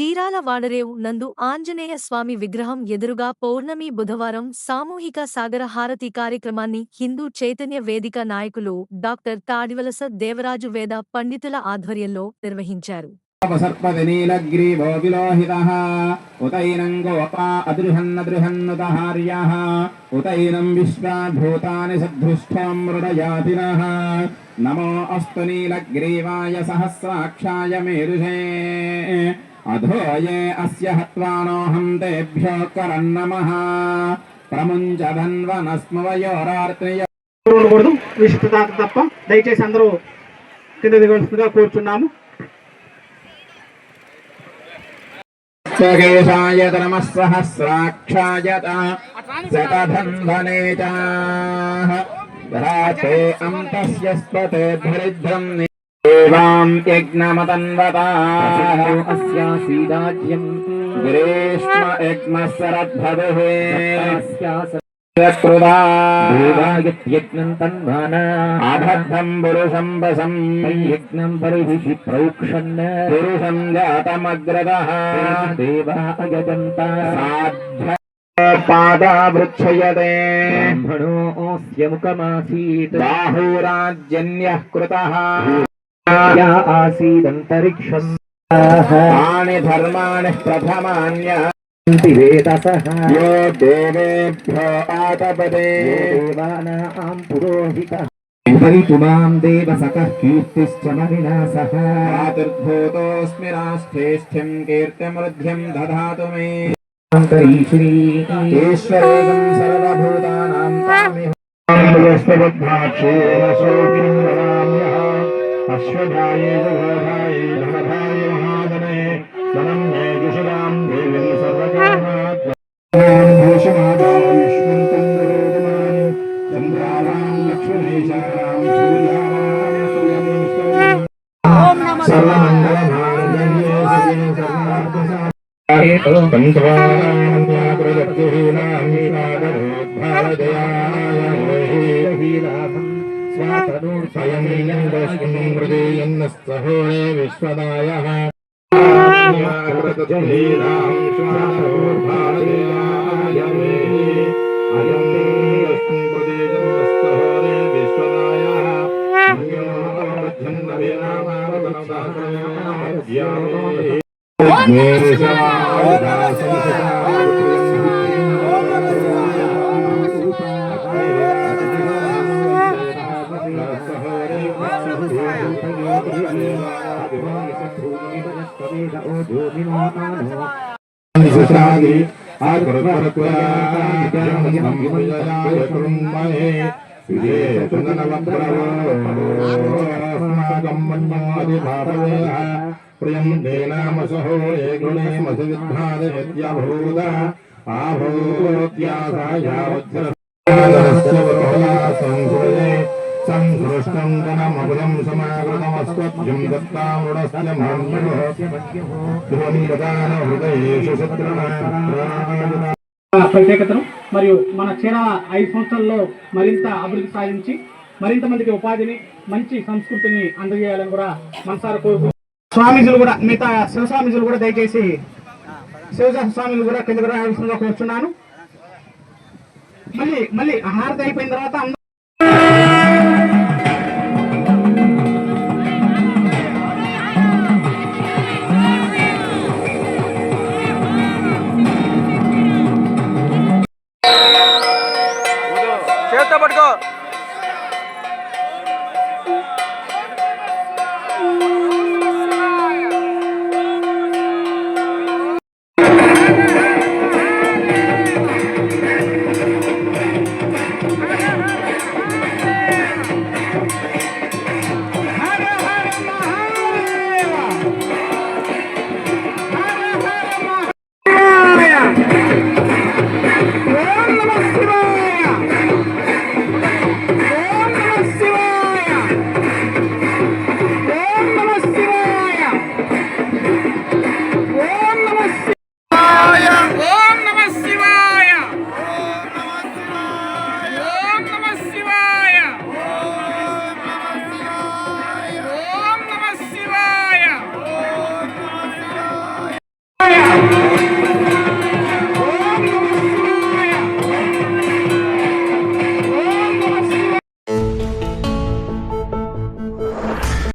చీరాల వాడరేవు నందు ఆంజనేయ స్వామి విగ్రహం ఎదురుగా పౌర్ణమి బుధవారం సామూహిక సాగర హారతి కార్యక్రమాన్ని హిందూ చైతన్య వేదిక నాయకులు డాక్టర్ తాడివలస దేవరాజు వేద పండితుల ఆధ్వర్యంలో నిర్వహించారు. सर्पदिनीलग्रीवो विलोहितः उतैनं गोपा अदृहन्नदृहन्नुतहार्यः उतैनं विश्वाभूतानि सद्धृष्टं मृडयातिनः नमो अस्तु नीलग्रीवाय सहस्राक्षाय मेरुषे अधोये अस्य हत्वानोऽहं तेभ्यो करन्नमः प्रमुञ्चधन्वनस्मवयोरार्त्रिय విశిష్టత తప్ప దయచేసి అందరూ కింద దిగవలసిందిగా కోరుచున్నాము. केशाय नमः सहस्राक्षाय शतधन्वने च राते अन्तस्य स्पते भरिद्रं देवां यज्ञमतन्वताः अस्यासीदाज्यं ग्रीष्म यज्ञः शरद्भवः यज्ञं तन्वाना आबद्धं पुरुषं वशं यज्ञं परिहिषि प्रोक्षन् पुरुषं जातमग्रदः देवा अयजन्ता पादावृच्छयते ब्रह्मणोऽस्य मुखमासीत् बाहुराजन्यः कृतः या आसीदन्तरिक्षं तानि धर्माणि प्रथमान्य वेदसः यो देवेभ्यो आतपदे देवानां पुरोहितः परितुमां देवसकः कीर्तिश्च मविनाशः मातुर्भूतोऽस्मि राष्ट्रेष्ठ्यं कीर्तिमृद्ध्यं दधातु मे श्री ईश्वरेदं सर्वभूतानां तामिह अश्वधाये जगधाये धनधाये महाधने धनं मे जुषदां देवीं सर्वकामात् भूषमादायुष्मन्तं विरोधमान् चन्द्राणां लक्ष्मीशानां सूर्याणां सर्वमङ्गलमाङ्गल्ये शिवे सर्वार्थसाधके पञ्चवानान्याप्रदत्तिहीनां सागरोद्भावदयाय मोहिहीलाभं स्वातनूर्षयं यन्दस्मिन् हृदयन्नस्तहोरे विश्वदायः ीनां स्वादोर्भारयाय मे अयं यस्मिन् प्रदेशस्तहोरे विश्वदायः प्रियं देनामसहो गुणे मधुविद्भादयत्यभूत आभूत्यासायावज्रसंहृदे संसृष्टं गणमबुलं समागतमस्त्वभ्यं दत्तामृडस्य ध्वनिदानहृदयेषु शत्रुणां ప్రత్యేకతను మరియు మన చీరాల 5 సంవత్సరాల్లో మరింత అభివృద్ధి సాధించి మరింత మందికి ఉపాధిని మంచి సంస్కృతిని అందజేయాలని కూడా మనసారా కోరుకుంటున్నాను. స్వామీజీలు కూడా మిగతా శివస్వామీజీలు కూడా దయచేసి శివస్వామీలు కూడా కిందకు రావాల్సిందిగా కోరుచున్నాను. మళ్ళీ హారతి అయిపోయిన తర్వాత చేత్తో పట్టుకో. శ్రీ